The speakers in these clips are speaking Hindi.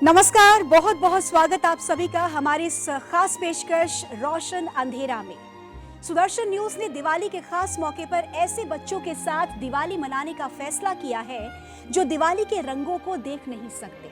नमस्कार, बहुत बहुत स्वागत आप सभी का हमारी इस खास पेशकश रोशन अंधेरा में। सुदर्शन न्यूज ने दिवाली के खास मौके पर ऐसे बच्चों के साथ दिवाली मनाने का फैसला किया है जो दिवाली के रंगों को देख नहीं सकते।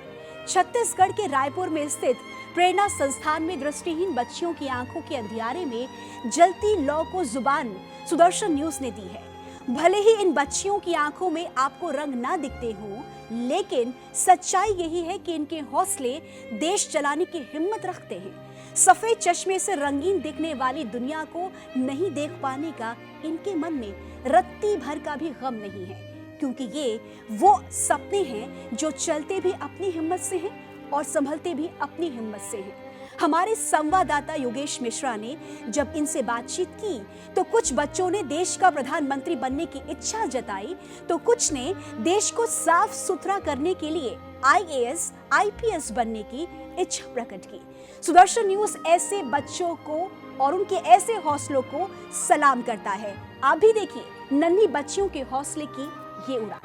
छत्तीसगढ़ के रायपुर में स्थित प्रेरणा संस्थान में दृष्टिहीन बच्चियों की आंखों के अंधियारे में जलती लौ को जुबान सुदर्शन न्यूज ने दी है। भले ही इन बच्चियों की आंखों में आपको रंग ना दिखते हों, लेकिन सच्चाई यही है कि इनके हौसले देश चलाने की हिम्मत रखते हैं। सफेद चश्मे से रंगीन दिखने वाली दुनिया को नहीं देख पाने का इनके मन में रत्ती भर का भी गम नहीं है, क्योंकि ये वो सपने हैं जो चलते भी अपनी हिम्मत से हैं और संभलते भी अपनी हिम्मत से हैं। हमारे संवाददाता योगेश मिश्रा ने जब इनसे बातचीत की तो कुछ बच्चों ने देश का प्रधानमंत्री बनने की इच्छा जताई, तो कुछ ने देश को साफ सुथरा करने के लिए IAS, IPS बनने की इच्छा प्रकट की। सुदर्शन न्यूज ऐसे बच्चों को और उनके ऐसे हौसलों को सलाम करता है। आप भी देखिए नन्ही बच्चियों के हौसले की ये उड़ान।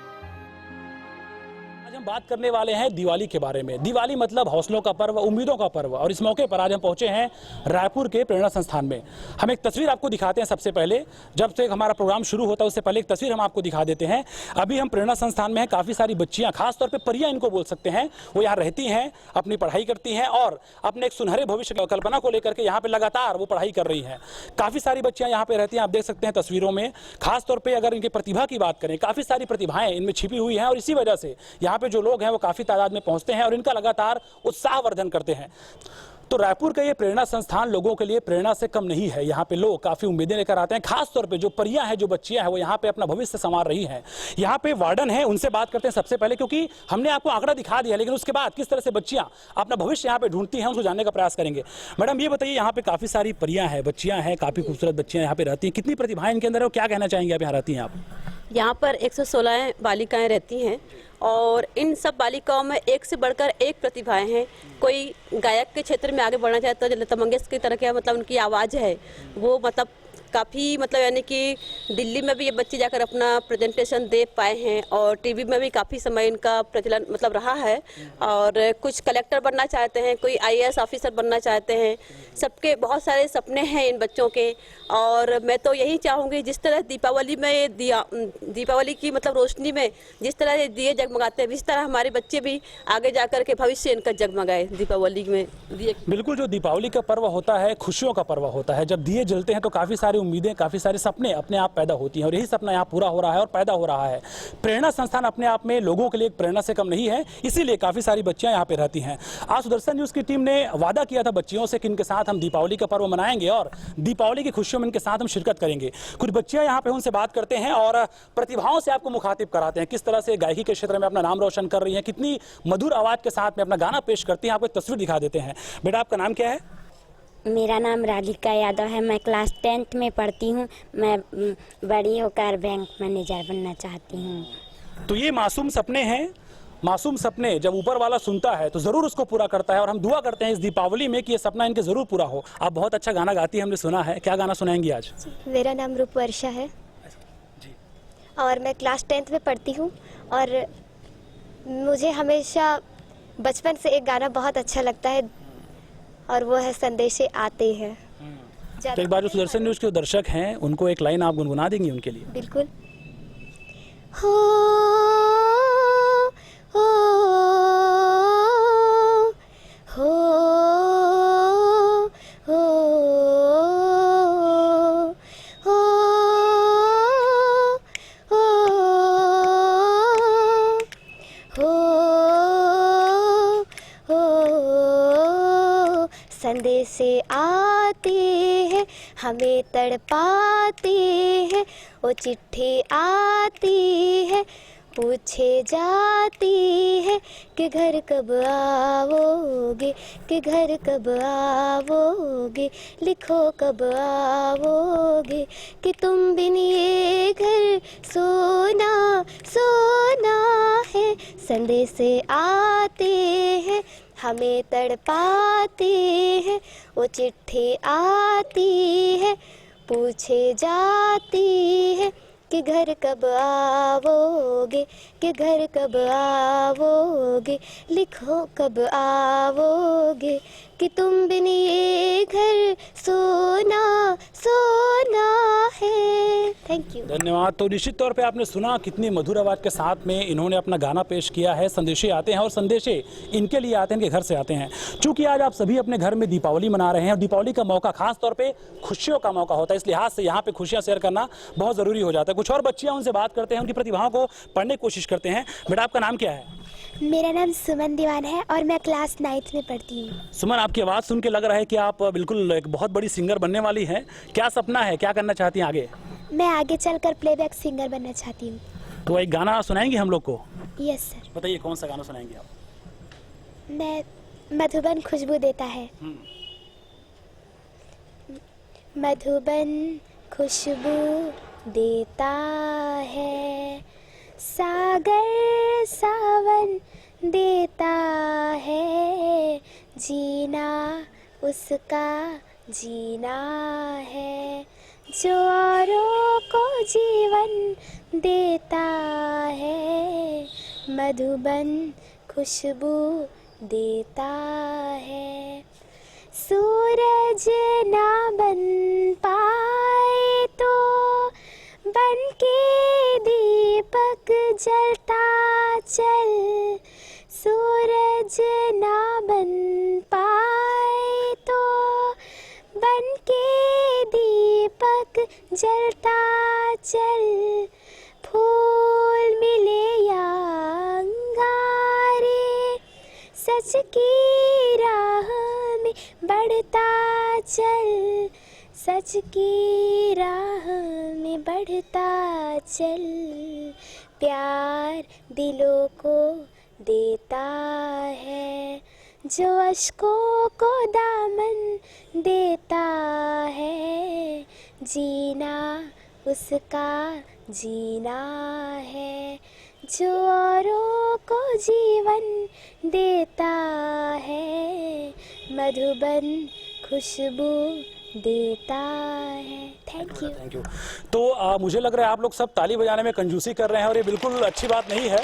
हम बात करने वाले हैं दिवाली के बारे में। दिवाली मतलब हौसलों का पर्व, उम्मीदों का पर्व। और इस मौके पर आज हम पहुंचे हैं रायपुर के प्रेरणा संस्थान में। हम एक तस्वीर आपको दिखाते हैं। सबसे पहले जब से हमारा प्रोग्राम शुरू होता है उससे पहले एक तस्वीर हम आपको दिखा देते हैं। अभी हम प्रेरणा संस्थान में हैं। काफ़ी सारी बच्चियां, खासतौर पर परियां इनको बोल सकते हैं, वो यहाँ रहती हैं, अपनी पढ़ाई करती हैं और अपने एक सुनहरे भविष्य की कल्पना को लेकर के यहाँ पे लगातार वो पढ़ाई कर रही हैं। काफ़ी सारी बच्चियां यहाँ पे रहती हैं, आप देख सकते हैं तस्वीरों में। खासतौर पर अगर इनकी प्रतिभा की बात करें, काफ़ी सारी प्रतिभाएं इनमें छिपी हुई हैं और इसी वजह से यहाँ पे जो लोग हैं वो काफ़ी तादाद में पहुंचते हैं और इनका लगातार उत्साहवर्धन करते हैं। तो रायपुर का ये प्रेरणा संस्थान लोगों के लिए प्रेरणा से कम नहीं है। यहाँ पे लोग काफी उम्मीदें लेकर आते हैं। खासतौर पे जो परियां हैं, जो बच्चियां हैं, वो यहाँ पे अपना भविष्य संवार रही हैं। यहाँ पे वार्डन है, उनसे बात करते हैं सबसे पहले, क्योंकि हमने आपको आंकड़ा दिखा दिया, लेकिन उसके बाद किस तरह से बच्चियां अपना भविष्य यहाँ पे ढूंढती हैं, उसको जानने का प्रयास करेंगे। मैडम ये बताइए, यहाँ पे काफी सारी परियां हैं, बच्चियां हैं, काफी खूबसूरत बच्चियां यहाँ पे रहती हैं। कितनी प्रतिभाएं इनके अंदर है, क्या कहना चाहेंगे आप? यहाँ रहती हैं आप? यहाँ पर 116 बालिकाएं रहती हैं और इन सब बालिकाओं में एक से बढ़कर एक प्रतिभाएं हैं। कोई गायक के क्षेत्र में आगे बढ़ना चाहता है, लता मंगेशकर की तरह, मतलब उनकी आवाज़ है वो काफ़ी यानी कि दिल्ली में भी ये बच्चे जाकर अपना प्रेजेंटेशन दे पाए हैं और टीवी में भी काफ़ी समय इनका प्रचलन रहा है। और कुछ कलेक्टर बनना चाहते हैं, कोई IAS ऑफिसर बनना चाहते हैं। सबके बहुत सारे सपने हैं इन बच्चों के। और मैं तो यही चाहूँगी, जिस तरह दीपावली में दीपावली की रोशनी में जिस तरह ये दिए जगमगाते हैं, इस तरह हमारे बच्चे भी आगे जाकर के भविष्य इनका जगमगाए दीपावली में दिए। बिल्कुल, जो दीपावली का पर्व होता है खुशियों का पर्व होता है। जब दिए जलते हैं तो काफ़ी सारी उम्मीदें, काफ़ी सारे सपने अपने आप पैदा होती हैं और यही सपना यहाँ पूरा हो रहा है और पैदा हो रहा है। प्रेरणा संस्थान अपने आप में लोगों के लिए एक प्रेरणा से कम नहीं है, इसीलिए काफ़ी सारी बच्चियाँ यहाँ पे रहती हैं। आज सुदर्शन न्यूज़ की टीम ने वादा किया था बच्चियों से कि इनके साथ हम दीपावली का पर्व मनाएंगे और दीपावली की खुशियों में इनके साथ हम शिरकत करेंगे। कुछ बच्चियाँ यहाँ पे उनसे बात करते हैं और प्रतिभाओं से आपको मुखातिब कराते हैं, किस तरह से गायकी के क्षेत्र में अपना नाम रोशन कर रही हैं, कितनी मधुर आवाज़ के साथ में अपना गाना पेश करती हैं। आपको एक तस्वीर दिखा देते हैं। बेटा, आपका नाम क्या है? मेरा नाम राधिका यादव है। मैं क्लास 10th में पढ़ती हूँ। मैं बड़ी होकर बैंक मैनेजर बनना चाहती हूँ। तो ये मासूम सपने हैं। मासूम सपने जब ऊपर वाला सुनता है तो जरूर उसको पूरा करता है और हम दुआ करते हैं इस दीपावली में कि ये सपना इनके जरूर पूरा हो। आप बहुत अच्छा गाना गाती हैं, हमने सुना है। क्या गाना सुनाएंगी आज? मेरा नाम रूपवर्षा है और मैं क्लास 10th में पढ़ती हूँ और मुझे हमेशा बचपन से एक गाना बहुत अच्छा लगता है और वो है संदेशे आते हैं। तो एक बार जो सुदर्शन न्यूज़ के दर्शक हैं उनको एक लाइन आप गुनगुना देंगी उनके लिए? बिल्कुल। हो हो हो हो हो हो हो संदेशे आते हैं, हमें तड़पाते हैं। वो चिट्ठी आती है, पूछे जाती है कि घर कब आओगे, कि घर कब आओगे, लिखो कब आओगे, कि तुम बिन ये घर सोना सोना है। संदेशे आते हैं, हमें तड़पाते हैं। वो चिट्ठी आती है, पूछे जाती है कि घर कब आओगे, कि घर कब आओगे, लिखो कब आओगे, कि तुम बिन ये घर सोना सोना है। Thank you. धन्यवाद। तो निश्चित तौर पे आपने सुना कितनी मधुर आवाज़ के साथ में इन्होंने अपना गाना पेश किया है। संदेशे आते हैं और संदेशे इनके लिए आते हैं, इनके घर से आते हैं। चूंकि आज आप सभी अपने घर में दीपावली मना रहे हैं और दीपावली का मौका खास तौर पे खुशियों का मौका होता है, इस लिहाज से यहाँ पे खुशियाँ शेयर करना बहुत ज़रूरी हो जाता है। कुछ और बच्चियाँ उनसे बात करते हैं, उनकी प्रतिभाओं को पढ़ने की कोशिश करते हैं। बेटा आपका नाम क्या है? मेरा नाम सुमन दीवान है और मैं क्लास 9th में पढ़ती हूँ। सुमन, आपकी आवाज़ सुन के लग रहा है कि आप बिल्कुल एक बहुत बड़ी सिंगर बनने वाली हैं। क्या सपना है, क्या करना चाहती हैं आगे? मैं आगे चलकर प्लेबैक सिंगर बनना चाहती हूँ। तो एक गाना सुनाएंगे हम लोग को? Yes sir. बताइए कौन सा गाना सुनाएंगे आप? मैं मधुबन खुशबू देता है। मधुबन खुशबू देता है, सागर सावन देता है, जीना उसका जीना है, जो औरों को जीवन देता है, मधुबन खुशबू देता है। सूरज ना बन पाए तो बन के दीपक जलता चल, सूरज ना बन पाए तो बन के दीपक जलता चल, फूल मिले या अंगारे, सच की राह में बढ़ता चल, सच की राह में बढ़ता चल, प्यार दिलों को देता है, जो अश्कों को दामन देता है, जीना उसका जीना है, जो औरों को जीवन देता है, मधुबन खुशबू देता है। Thank you. तो मुझे लग रहा है आप लोग सब ताली बजाने में कंजूसी कर रहे हैं और ये बिल्कुल अच्छी बात नहीं है।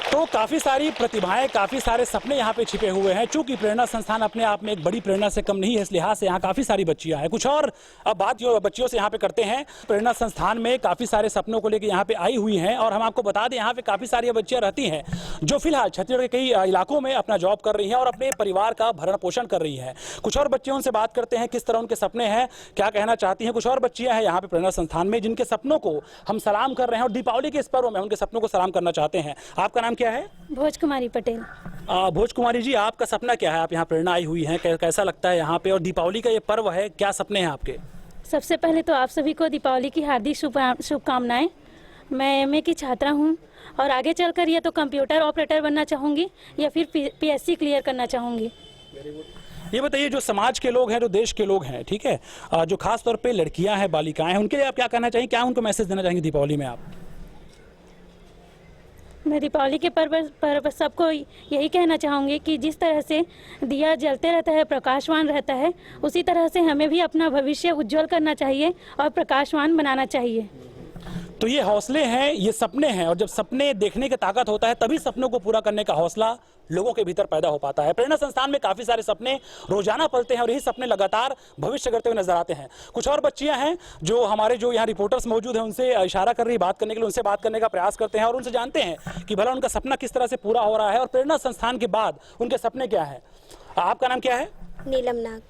तो काफ़ी सारी प्रतिभाएं, काफ़ी सारे सपने यहाँ पे छिपे हुए हैं। चूंकि प्रेरणा संस्थान अपने आप में एक बड़ी प्रेरणा से कम नहीं है, इस लिहाज से यहाँ काफ़ी सारी बच्चियाँ हैं। कुछ और अब बात जो बच्चियों से यहाँ पे करते हैं। प्रेरणा संस्थान में काफ़ी सारे सपनों को लेकर यहाँ पे आई हुई हैं और हम आपको बता दें यहाँ पे काफ़ी सारी बच्चियाँ रहती हैं जो फिलहाल छत्तीसगढ़ के कई इलाकों में अपना जॉब कर रही हैं और अपने परिवार का भरण पोषण कर रही हैं। कुछ और बच्चियों से बात करते हैं, किस तरह उनके सपने हैं, क्या कहना चाहती हैं। कुछ और बच्चियाँ हैं यहाँ पे प्रेरणा संस्थान में जिनके सपनों को हम सलाम कर रहे हैं और दीपावली के इस पर्व में उनके सपनों को सलाम करना चाहते हैं। आपका नाम क्या है? भोज कुमारी पटेल। भोज कुमारी जी, आपका सपना क्या है? आप यहाँ प्रेरणा आई हुई हैं, कैसा लगता है यहाँ पे, और दीपावली का ये पर्व है, क्या सपने हैं आपके? सबसे पहले तो आप सभी को दीपावली की हार्दिक शुभकामनाएं। मैं एमए की छात्रा हूँ और आगे चलकर या तो कंप्यूटर ऑपरेटर बनना चाहूँगी या फिर पीएससी क्लियर करना चाहूँगी। ये बताइए, जो समाज के लोग हैं, जो देश के लोग हैं, ठीक है, जो खास तौर पे लड़कियां हैं, बालिकाएं हैं, उनके लिए आप क्या कहना चाहेंगे? क्या उनको मैसेज देना चाहेंगे दीपावली में आप? मैं दीपावली के पर्व सबको यही कहना चाहूँगी कि जिस तरह से दिया जलते रहता है, प्रकाशवान रहता है, उसी तरह से हमें भी अपना भविष्य उज्जवल करना चाहिए और प्रकाशवान बनाना चाहिए। तो ये हौसले हैं, ये सपने हैं, और जब सपने देखने की ताकत होता है तभी सपनों को पूरा करने का हौसला लोगों के भीतर पैदा हो पाता है। प्रेरणा संस्थान में काफी सारे सपने रोजाना पलते हैं और यही सपने लगातार भविष्य करते हुए नजर आते हैं। कुछ और बच्चियां हैं जो हमारे जो यहाँ रिपोर्टर्स मौजूद हैं उनसे इशारा कर रही बात करने के लिए, उनसे बात करने का प्रयास करते हैं और उनसे जानते हैं कि भला उनका सपना किस तरह से पूरा हो रहा है और प्रेरणा संस्थान के बाद उनके सपने क्या है। आपका नाम क्या है? नीलम नाग।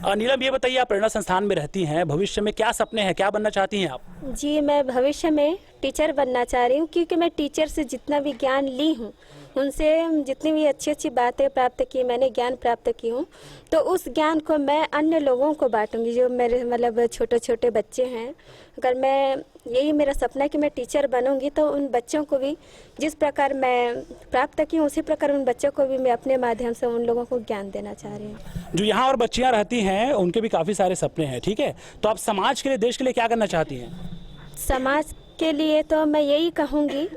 नीलम, ये बताइए, आप प्रेरणा संस्थान में रहती हैं, भविष्य में क्या सपने हैं, क्या बनना चाहती हैं आप? जी, मैं भविष्य में टीचर बनना चाह रही हूँ, क्योंकि मैं टीचर से जितना भी ज्ञान ली हूँ, उनसे जितनी भी अच्छी अच्छी बातें प्राप्त की, मैंने ज्ञान प्राप्त की हूँ, तो उस ज्ञान को मैं अन्य लोगों को बांटूंगी। जो मेरे मतलब छोटे छोटे बच्चे हैं, अगर मैं, यही मेरा सपना है कि मैं टीचर बनूंगी, तो उन बच्चों को भी जिस प्रकार मैं प्राप्त की हूँ उसी प्रकार उन बच्चों को भी मैं अपने माध्यम से उन लोगों को ज्ञान देना चाह रही हूँ। जो यहाँ और बच्चियाँ रहती हैं उनके भी काफ़ी सारे सपने हैं, ठीक है, तो आप समाज के लिए, देश के लिए क्या करना चाहती हैं? समाज के लिए तो मैं यही कहूँगी,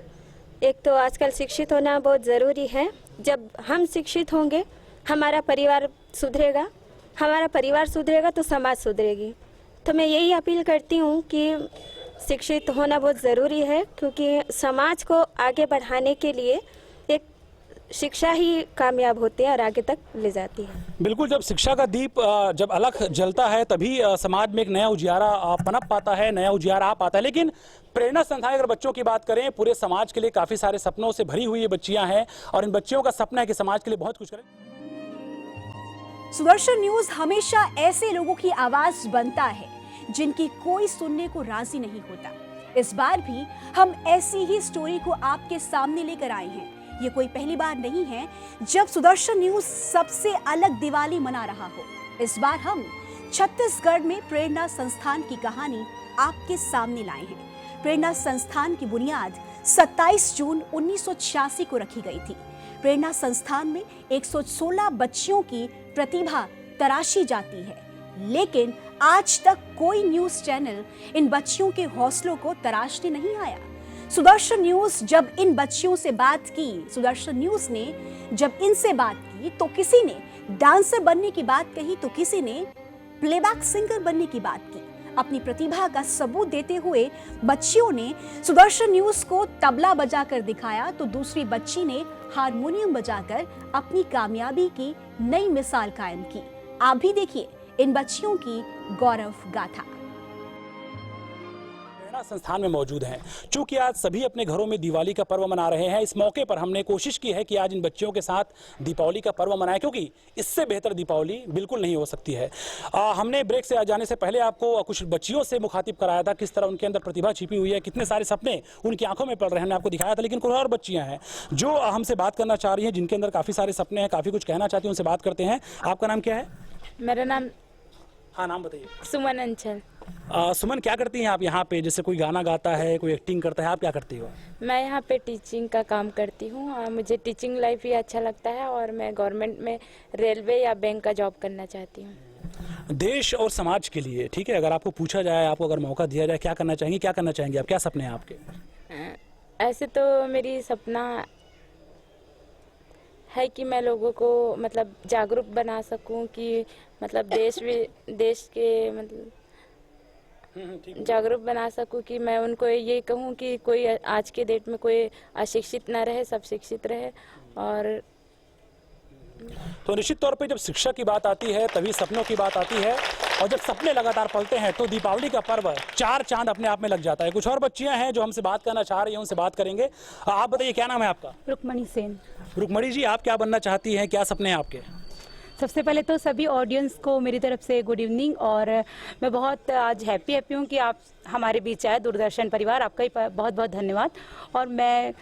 एक तो आजकल शिक्षित होना बहुत ज़रूरी है। जब हम शिक्षित होंगे हमारा परिवार सुधरेगा, हमारा परिवार सुधरेगा तो समाज सुधरेगी। तो मैं यही अपील करती हूँ कि शिक्षित होना बहुत ज़रूरी है, क्योंकि समाज को आगे बढ़ाने के लिए एक शिक्षा ही कामयाब होती है और आगे तक ले जाती है। बिल्कुल, जब शिक्षा का दीप जब अलग जलता है तभी समाज में एक नया उजियारा पनप पाता है, नया उजियारा आ पाता है। लेकिन प्रेरणा संस्थान अगर बच्चों की बात करें, पूरे समाज के लिए काफ़ी सारे सपनों से भरी हुई ये बच्चियां हैं और इन बच्चियों का सपना है कि समाज के लिए बहुत कुछ करें। सुदर्शन न्यूज हमेशा ऐसे लोगों की आवाज बनता है जिनकी कोई सुनने को राजी नहीं होता। इस बार भी हम ऐसी ही स्टोरी को आपके सामने लेकर आए हैं। ये कोई पहली बार नहीं है जब सुदर्शन न्यूज सबसे अलग दिवाली मना रहा हो। इस बार हम छत्तीसगढ़ में प्रेरणा संस्थान की कहानी आपके सामने लाए हैं। प्रेरणा संस्थान की बुनियाद 27 जून 1986 को रखी गई थी। प्रेरणा संस्थान में 116 बच्चियों की प्रतिभा तराशी जाती है, लेकिन आज तक कोई न्यूज चैनल इन बच्चियों के हौसलों को तराशने नहीं आया। सुदर्शन न्यूज जब इन बच्चियों से बात की, सुदर्शन न्यूज ने जब इनसे बात की, तो किसी ने डांसर बनने की बात कही, तो किसी ने प्लेबैक सिंगर बनने की बात की। अपनी प्रतिभा का सबूत देते हुए बच्चियों ने सुदर्शन न्यूज को तबला बजाकर दिखाया, तो दूसरी बच्ची ने हारमोनियम बजाकर अपनी कामयाबी की नई मिसाल कायम की। आप भी देखिए इन बच्चियों की गौरव गाथा। प्रेरणा संस्थान में मौजूद हैं। चूंकि आज सभी अपने घरों में दिवाली का पर्व मना रहे हैं, इस मौके पर हमने कोशिश की है कि आज इन बच्चियों के साथ दीपावली का पर्व मनाएं, क्योंकि इससे बेहतर दीपावली बिल्कुल नहीं हो सकती है। हमने ब्रेक से जाने से पहले आपको कुछ बच्चियों से मुखातिब कराया था, किस तरह उनके अंदर प्रतिभा छिपी हुई है, कितने सारे सपने उनकी आंखों में पड़ रहे हैं, हमने आपको दिखाया था। लेकिन कुछ और बच्चियां हैं जो हमसे बात करना चाह रही हैं, जिनके अंदर काफ़ी सारे सपने हैं, काफ़ी कुछ कहना चाहती हैं, उनसे बात करते हैं। आपका नाम क्या है? मेरा नाम हाँ, नाम बताइए। सुमन अंचल। सुमन, क्या करती हैं आप यहाँ पे? जैसे कोई गाना गाता है, कोई एक्टिंग करता है, आप क्या करती हो? मैं यहाँ पे टीचिंग का काम करती हूँ और मुझे टीचिंग लाइफ ही अच्छा लगता है और मैं गवर्नमेंट में रेलवे या बैंक का जॉब करना चाहती हूँ। देश और समाज के लिए, ठीक है, अगर आपको पूछा जाए, आपको अगर मौका दिया जाए, क्या करना चाहेंगे, क्या करना चाहेंगे आप? क्या सपने हैं आपके? ऐसे तो मेरी सपना है कि मैं लोगों को मतलब जागरूक बना सकूं, कि मतलब देश के मतलब जागरूक बना सकूं, कि मैं उनको ये कहूं कि कोई आज के डेट में कोई अशिक्षित ना रहे, सब शिक्षित रहे। और तो निश्चित तौर पे जब शिक्षा की बात आती है तभी सपनों की बात आती है, और जब सपने लगातार पलते हैं तो दीपावली का पर्व 4 चांद अपने आप में लग जाता है। कुछ और बच्चियां हैं जो हमसे बात करना चाह रही हैं, उनसे बात करेंगे। आप बताइए, क्या नाम है आपका? रुक्मणी सेन। रुक्मणी जी, आप क्या बनना चाहती हैं, क्या सपने हैं आपके? सबसे पहले तो सभी ऑडियंस को मेरी तरफ से गुड इवनिंग, और मैं बहुत आज हैप्पी हूँ कि आप हमारे बीच आए, दूरदर्शन परिवार, आपका ही बहुत बहुत धन्यवाद। और मैं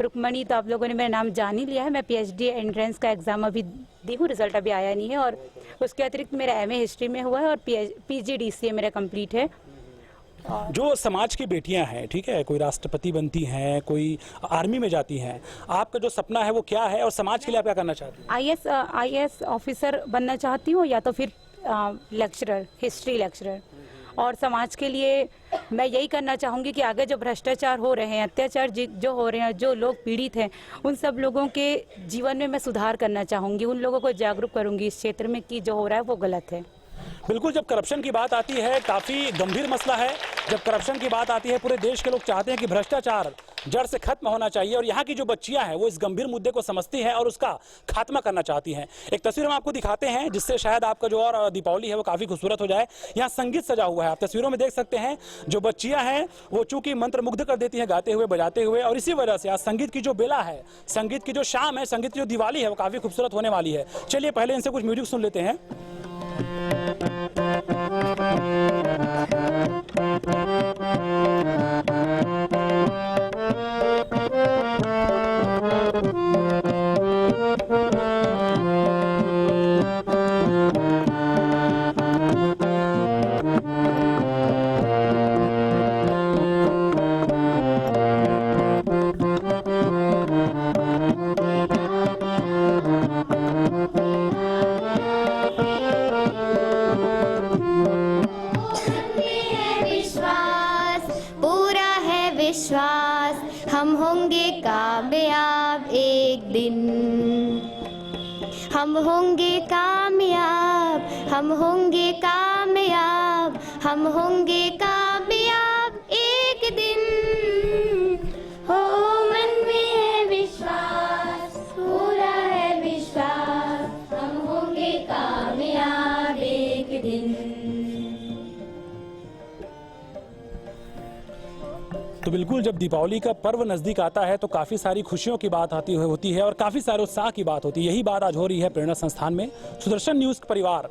रुक्मणी, तो आप लोगों ने मेरा नाम जान ही लिया है। मैं PhD एंट्रेंस का एग्ज़ाम अभी दी हूँ, रिजल्ट अभी आया नहीं है, और उसके अतिरिक्त मेरा MA हिस्ट्री में हुआ है और PG DCA मेरा कंप्लीट है। जो समाज की बेटियां हैं, ठीक है, कोई राष्ट्रपति बनती हैं, कोई आर्मी में जाती हैं, आपका जो सपना है वो क्या है और समाज के लिए आप क्या करना चाहती हैं? IAS ऑफिसर बनना चाहती हूँ, या तो फिर लेक्चरर, हिस्ट्री लेक्चरर। और समाज के लिए मैं यही करना चाहूँगी कि आगे जो भ्रष्टाचार हो रहे हैं, अत्याचार जो हो रहे हैं, जो लोग पीड़ित हैं, उन सब लोगों के जीवन में मैं सुधार करना चाहूँगी, उन लोगों को जागरूक करूँगी इस क्षेत्र में कि जो हो रहा है वो गलत है। बिल्कुल, जब करप्शन की बात आती है, काफ़ी गंभीर मसला है। जब करप्शन की बात आती है, पूरे देश के लोग चाहते हैं कि भ्रष्टाचार जड़ से खत्म होना चाहिए, और यहाँ की जो बच्चियां हैं वो इस गंभीर मुद्दे को समझती हैं और उसका खात्मा करना चाहती हैं। एक तस्वीर हम आपको दिखाते हैं जिससे शायद आपका जो और दीपावली है वो काफ़ी खूबसूरत हो जाए। यहाँ संगीत सजा हुआ है, आप तस्वीरों में देख सकते हैं। जो बच्चियां हैं वो चूंकि मंत्र मुग्ध कर देती हैं गाते हुए, बजाते हुए, और इसी वजह से आज संगीत की जो बेला है, संगीत की जो शाम है, संगीत की जो दिवाली है वो काफ़ी खूबसूरत होने वाली है। चलिए पहले इनसे कुछ म्यूजिक सुन लेते हैं। विश्वास हम होंगे कामयाब एक दिन, हम होंगे कामयाब, हम होंगे कामयाब, हम होंगे कामयाब एक एक दिन हो मन में है विश्वास, पूरा है विश्वास, हम होंगे कामयाब एक दिन। तो बिल्कुल जब दीपावली का पर्व नजदीक आता है तो काफी सारी खुशियों की बात होती है और काफी सारे उत्साह की बात होती है। यही बात आज हो रही है प्रेरणा संस्थान में। सुदर्शन न्यूज परिवार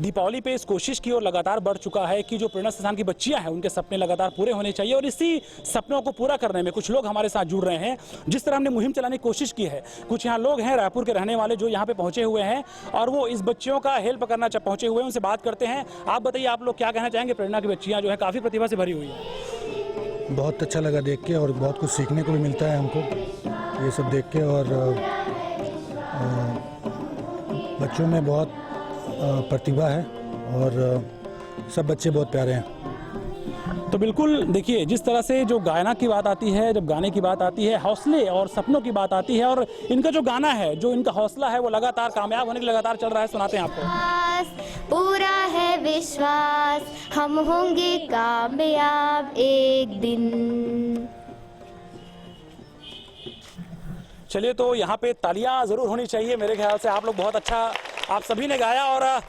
दीपावली पे इस कोशिश की ओर लगातार बढ़ चुका है कि जो प्रेरणा संस्थान की बच्चियां हैं उनके सपने लगातार पूरे होने चाहिए और इसी सपनों को पूरा करने में कुछ लोग हमारे साथ जुड़ रहे हैं। जिस तरह हमने मुहिम चलाने की कोशिश की है, कुछ यहाँ लोग हैं रायपुर के रहने वाले जो यहाँ पे पहुंचे हुए हैं और वो इस बच्चियों का हेल्प करना पहुंचे हुए हैं। उनसे बात करते हैं। आप बताइए, आप लोग क्या कहना चाहेंगे? प्रेरणा की बच्चियां जो है काफी प्रतिभा से भरी हुई है। बहुत अच्छा लगा देख के और बहुत कुछ सीखने को भी मिलता है हमको ये सब देख के। और बच्चों में बहुत प्रतिभा है और सब बच्चे बहुत प्यारे हैं। तो बिल्कुल देखिए, जिस तरह से जो गायना की बात आती है, जब गाने की बात आती है, हौसले और सपनों की बात आती है और इनका जो गाना है, जो इनका हौसला है वो लगातार कामयाब होने के लिए लगातार चल रहा है। सुनाते हैं आपको। पूरा है विश्वास, हम होंगे कामयाब एक दिन। चलिए, तो यहाँ पे तालियां जरूर होनी चाहिए। मेरे ख्याल से आप लोग बहुत अच्छा आप सभी ने गाया। और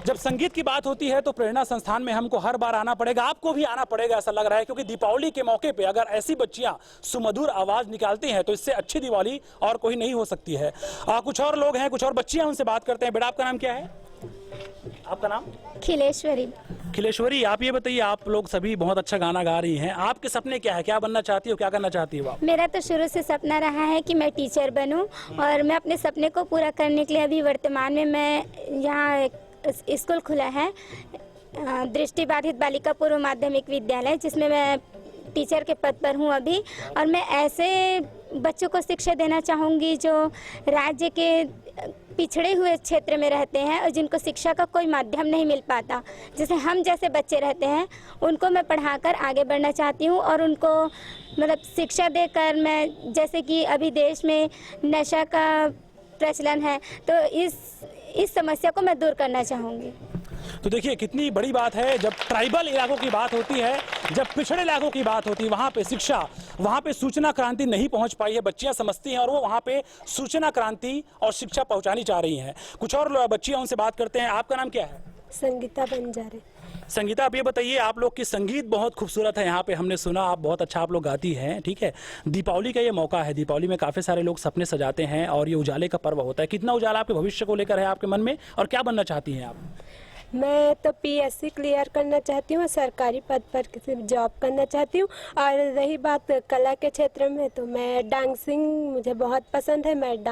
जब संगीत की बात होती है तो प्रेरणा संस्थान में हमको हर बार आना पड़ेगा, आपको भी आना पड़ेगा ऐसा लग रहा है, क्योंकि दीपावली के मौके पे अगर ऐसी बच्चियां सुमधुर आवाज निकालती हैं तो इससे अच्छी दिवाली और कोई नहीं हो सकती है। कुछ और लोग हैं, कुछ और बच्चियां, उनसे बात करते हैं। बेटा, आपका नाम क्या है? आपका नाम? खिलेश्वरी। खिलेश्वरी, आप ये बताइए, आप लोग सभी बहुत अच्छा गाना गा रही हैं। आपके सपने क्या है? क्या बनना चाहती हो? क्या करना चाहती हो आप? मेरा तो शुरू से सपना रहा है कि मैं टीचर बनूं और मैं अपने सपने को पूरा करने के लिए अभी वर्तमान में मैं यहाँ स्कूल खुला है, दृष्टिबाधित बालिका पूर्व माध्यमिक विद्यालय, जिसमें मैं टीचर के पद पर हूँ अभी। और मैं ऐसे बच्चों को शिक्षा देना चाहूँगी जो राज्य के पिछड़े हुए क्षेत्र में रहते हैं और जिनको शिक्षा का कोई माध्यम नहीं मिल पाता, जैसे हम जैसे बच्चे रहते हैं, उनको मैं पढ़ाकर आगे बढ़ना चाहती हूँ और उनको मतलब शिक्षा देकर मैं, जैसे कि अभी देश में नशा का प्रचलन है, तो इस समस्या को मैं दूर करना चाहूँगी। तो देखिए कितनी बड़ी बात है। जब ट्राइबल इलाकों की बात होती है, जब पिछड़े इलाकों की बात होती है, वहाँ पे शिक्षा, वहाँ पे सूचना क्रांति नहीं पहुँच पाई है। बच्चियाँ समझती हैं और वो वहाँ पे सूचना क्रांति और शिक्षा पहुँचानी चाह रही हैं। कुछ और बच्चियाँ, उनसे बात करते हैं। आपका नाम क्या है? संगीता बंजारे। संगीता, आप ये बताइए, आप लोग की संगीत बहुत खूबसूरत है। यहाँ पे हमने सुना आप बहुत अच्छा आप लोग गाती हैं, ठीक है। दीपावली का ये मौका है, दीपावली में काफ़ी सारे लोग सपने सजाते हैं और ये उजाले का पर्व होता है। कितना उजाला आपके भविष्य को लेकर है आपके मन में और क्या बनना चाहती हैं आप? मैं तो पीएससी क्लियर करना चाहती हूँ, सरकारी पद पर किसी जॉब करना चाहती हूँ। और रही बात कला के क्षेत्र में, तो मैं डांसिंग मुझे बहुत पसंद है। मैं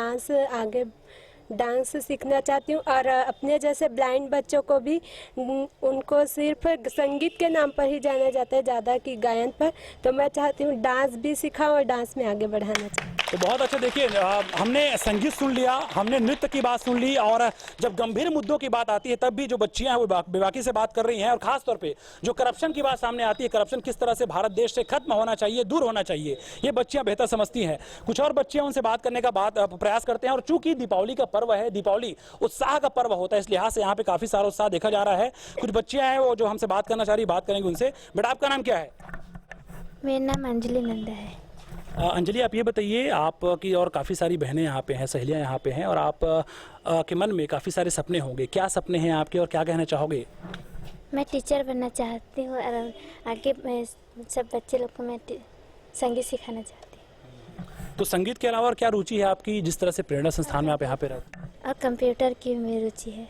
डांस सीखना चाहती हूँ और अपने जैसे ब्लाइंड बच्चों को भी, उनको सिर्फ संगीत के नाम पर ही जाना जाता है, ज़्यादा कि गायन पर, तो मैं चाहती हूँ डांस भी सिखाऊँ और डांस में आगे बढ़ाना चाहती हूँ। तो बहुत अच्छा। देखिए, हमने संगीत सुन लिया, हमने नृत्य की बात सुन ली और जब गंभीर मुद्दों की बात आती है तब भी जो बच्चियां हैं वो बेबाकी से बात कर रही हैं। और खास तौर पे जो करप्शन की बात सामने आती है, करप्शन किस तरह से भारत देश से खत्म होना चाहिए, दूर होना चाहिए, ये बच्चियां बेहतर समझती हैं। कुछ और बच्चियां, उनसे बात करने का प्रयास करते हैं। और चूंकि दीपावली का पर्व है, दीपावली उत्साह का पर्व होता है, इस लिहाज से यहाँ पे काफी सारा उत्साह देखा जा रहा है। कुछ बच्चियां हैं वो जो हमसे बात करना चाह रही, बात करेंगे उनसे। बेटा, आपका नाम क्या है? मेरा नाम अंजलि नंदा है। अंजलि, आप ये बताइए, आपकी और काफ़ी सारी बहनें यहाँ पे हैं, सहेलियाँ यहाँ पे हैं और आप के मन में काफ़ी सारे सपने होंगे। क्या सपने हैं आपके और क्या कहना चाहोगे? मैं टीचर बनना चाहती हूँ और आगे मैं सब बच्चे लोग को मैं संगीत सिखाना चाहती हूँ। तो संगीत के अलावा और क्या रुचि है आपकी, जिस तरह से प्रेरणा संस्थान में आप यहाँ पे रहते हैं? और कंप्यूटर की मेरी रुचि है।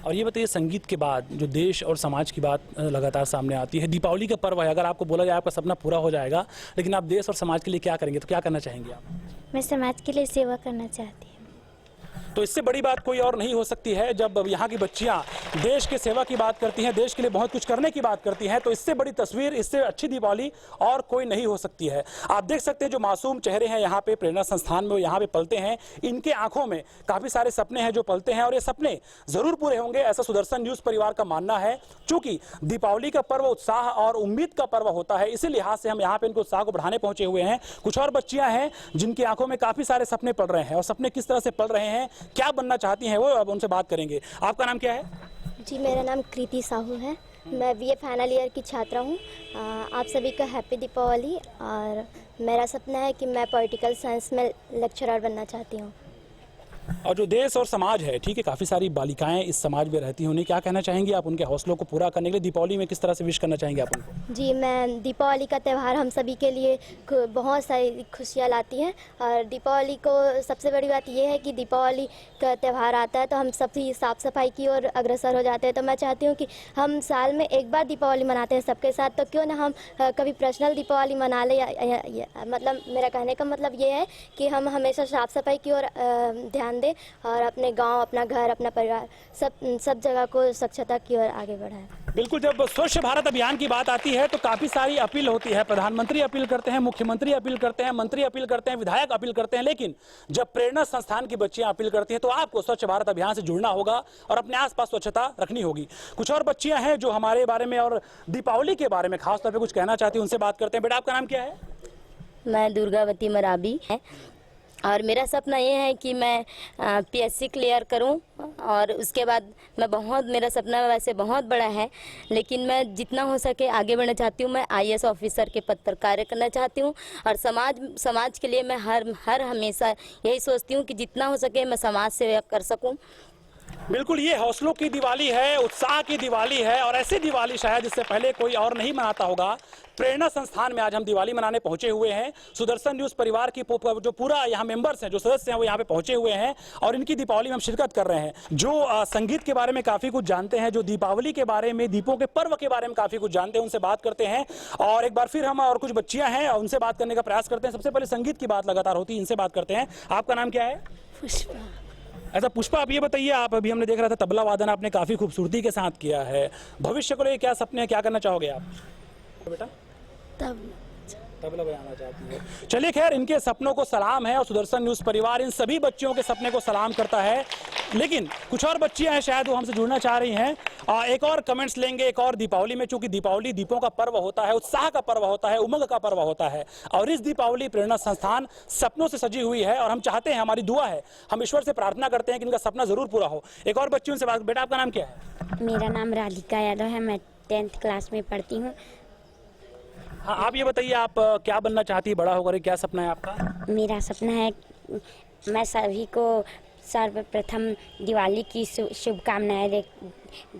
और ये बताइए, संगीत के बाद जो देश और समाज की बात लगातार सामने आती है, दीपावली का पर्व है, अगर आपको बोला जाए आपका सपना पूरा हो जाएगा, लेकिन आप देश और समाज के लिए क्या करेंगे, तो क्या करना चाहेंगे आप? मैं समाज के लिए सेवा करना चाहती हूँ। तो इससे बड़ी बात कोई और नहीं हो सकती है। जब यहाँ की बच्चियाँ देश के सेवा की बात करती हैं, देश के लिए बहुत कुछ करने की बात करती हैं, तो इससे बड़ी तस्वीर, इससे अच्छी दीपावली और कोई नहीं हो सकती है। आप देख सकते हैं जो मासूम चेहरे हैं यहाँ पे प्रेरणा संस्थान में, यहाँ पे पलते हैं, इनके आंखों में काफ़ी सारे सपने हैं जो पलते हैं और ये सपने ज़रूर पूरे होंगे, ऐसा सुदर्शन न्यूज़ परिवार का मानना है। चूँकि दीपावली का पर्व उत्साह और उम्मीद का पर्व होता है, इसी लिहाज से हम यहाँ पे इनको उत्साह को बढ़ाने पहुँचे हुए हैं। कुछ और बच्चियाँ हैं जिनकी आंखों में काफ़ी सारे सपने पल रहे हैं और सपने किस तरह से पल रहे हैं, क्या बनना चाहती हैं वो, अब उनसे बात करेंगे। आपका नाम क्या है? जी, मेरा नाम कृति साहू है। मैं बीए फाइनल ईयर की छात्रा हूँ। आप सभी का हैप्पी दीपावली। और मेरा सपना है कि मैं पॉलिटिकल साइंस में लेक्चरर बनना चाहती हूँ। और जो देश और समाज है, ठीक है, काफ़ी सारी बालिकाएं इस समाज में रहती हैं, उन्हें क्या कहना चाहेंगे आप उनके हौसलों को पूरा करने के लिए? दीपावली में किस तरह से विश करना चाहेंगे आप उनको? जी, मैं दीपावली का त्यौहार हम सभी के लिए बहुत सारी खुशियाँ लाती हैं। और दीपावली को सबसे बड़ी बात यह है कि दीपावली का त्यौहार आता है तो हम सभी साफ़ सफाई की ओर अग्रसर हो जाते हैं। तो मैं चाहती हूँ कि हम साल में एक बार दीपावली मनाते हैं सबके साथ, तो क्यों ना हम कभी पर्सनल दीपावली मना लें। मतलब मेरा कहने का मतलब ये है कि हम हमेशा साफ़ सफाई की ओर ध्यान दें और अपने गांव, अपना घर, अपना परिवार, सब जगह को स्वच्छता की ओर आगे बढ़ाएं। बिल्कुल, जब स्वच्छ भारत अभियान की बात आती है तो काफ़ी सारी अपील होती है। प्रधानमंत्री अपील करते हैं, मुख्यमंत्री अपील करते हैं, मंत्री अपील करते हैं, विधायक अपील करते हैं, लेकिन जब प्रेरणा संस्थान की बच्चियां अपील करती हैं तो आपको स्वच्छ भारत अभियान से जुड़ना होगा और अपने आसपास स्वच्छता रखनी होगी। कुछ और बच्चियां हैं जो हमारे बारे में और दीपावली के बारे में खासतौर पर कुछ कहना चाहती हैं, उनसे बात करते हैं। बेटा, आपका नाम क्या है? मैं दुर्गावती मराबी है और मेरा सपना ये है कि मैं पीएससी क्लियर करूं और उसके बाद मेरा सपना वैसे बहुत बड़ा है, लेकिन मैं जितना हो सके आगे बढ़ना चाहती हूं। मैं आईएएस ऑफिसर के पद पर कार्य करना चाहती हूं और समाज के लिए मैं हर हमेशा यही सोचती हूं कि जितना हो सके मैं समाज सेवा कर सकूं। बिल्कुल, ये हौसलों की दिवाली है, उत्साह की दिवाली है और ऐसी दिवाली शायद इससे पहले कोई और नहीं मनाता होगा। प्रेरणा संस्थान में आज हम दिवाली मनाने पहुंचे हुए हैं। सुदर्शन न्यूज़ परिवार की जो पूरा यहाँ मेंबर्स हैं, जो सदस्य हैं, वो यहाँ पे पहुंचे हुए हैं और इनकी दीपावली में हम शिरकत कर रहे हैं। जो संगीत के बारे में काफ़ी कुछ जानते हैं, जो दीपावली के बारे में, दीपों के पर्व के बारे में काफ़ी कुछ जानते हैं, उनसे बात करते हैं। और एक बार फिर हम और कुछ बच्चियाँ हैं उनसे बात करने का प्रयास करते हैं। सबसे पहले संगीत की बात लगातार होती है, इनसे बात करते हैं। आपका नाम क्या है? पुष्पा। अच्छा पुष्पा, आप ये बताइए, आप अभी हमने देख रहा था तबला वादन आपने काफ़ी खूबसूरती के साथ किया है। भविष्य को लेकर क्या सपने हैं, क्या करना चाहोगे आप बेटा? तबला बजाना चाहती है। चलिए, खैर, इनके सपनों को सलाम है और सुदर्शन न्यूज़ परिवार इन सभी बच्चियों के सपने को सलाम करता है। लेकिन कुछ और बच्चियां हैं शायद वो हमसे जुड़ना चाह रही हैं। एक और कमेंट्स लेंगे, एक और दीपावली में, चूंकि दीपावली दीपों का पर्व होता है, उत्साह का पर्व होता है, उमंग का पर्व होता है और इस दीपावली प्रेरणा संस्थान सपनों से सजी हुई है और हम चाहते हैं, हमारी दुआ है, हम ईश्वर से प्रार्थना करते हैं कि इनका सपना जरूर पूरा हो। एक और बच्चियों से बात। बेटा, आपका नाम क्या है? मेरा नाम राधिका यादव है, मैं 10th क्लास में पढ़ती हूँ। हाँ, आप ये बताइए, आप क्या बनना चाहती है बड़ा होकर? क्या सपना है आपका? मेरा सपना है मैं सभी को सर्वप्रथम दिवाली की शुभकामनाएं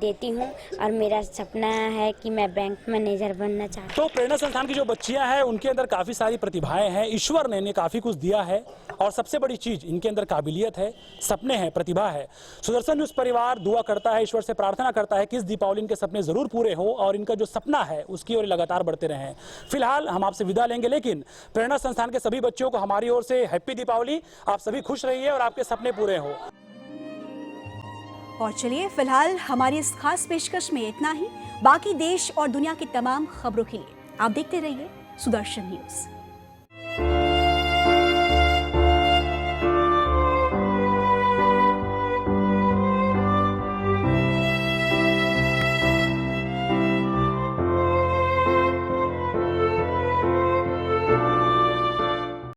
देती हूँ और मेरा सपना है कि मैं बैंक मैनेजर बनना चाहती हूँ। तो प्रेरणा संस्थान की जो बच्चियां हैं उनके अंदर काफ़ी सारी प्रतिभाएं हैं, ईश्वर ने इन्हें काफ़ी कुछ दिया है और सबसे बड़ी चीज़ इनके अंदर काबिलियत है, सपने हैं, प्रतिभा है। सुदर्शन न्यूज़ परिवार दुआ करता है, ईश्वर से प्रार्थना करता है कि इस दीपावली इनके सपने ज़रूर पूरे हो और इनका जो सपना है उसकी ओर लगातार बढ़ते रहें। फिलहाल हम आपसे विदा लेंगे, लेकिन प्रेरणा संस्थान के सभी बच्चों को हमारी ओर से हैप्पी दीपावली। आप सभी खुश रहिए और आपके सपने पूरे हो। और चलिए, फिलहाल हमारी इस खास पेशकश में इतना ही। बाकी देश और दुनिया की तमाम खबरों के लिए आप देखते रहिए सुदर्शन न्यूज़।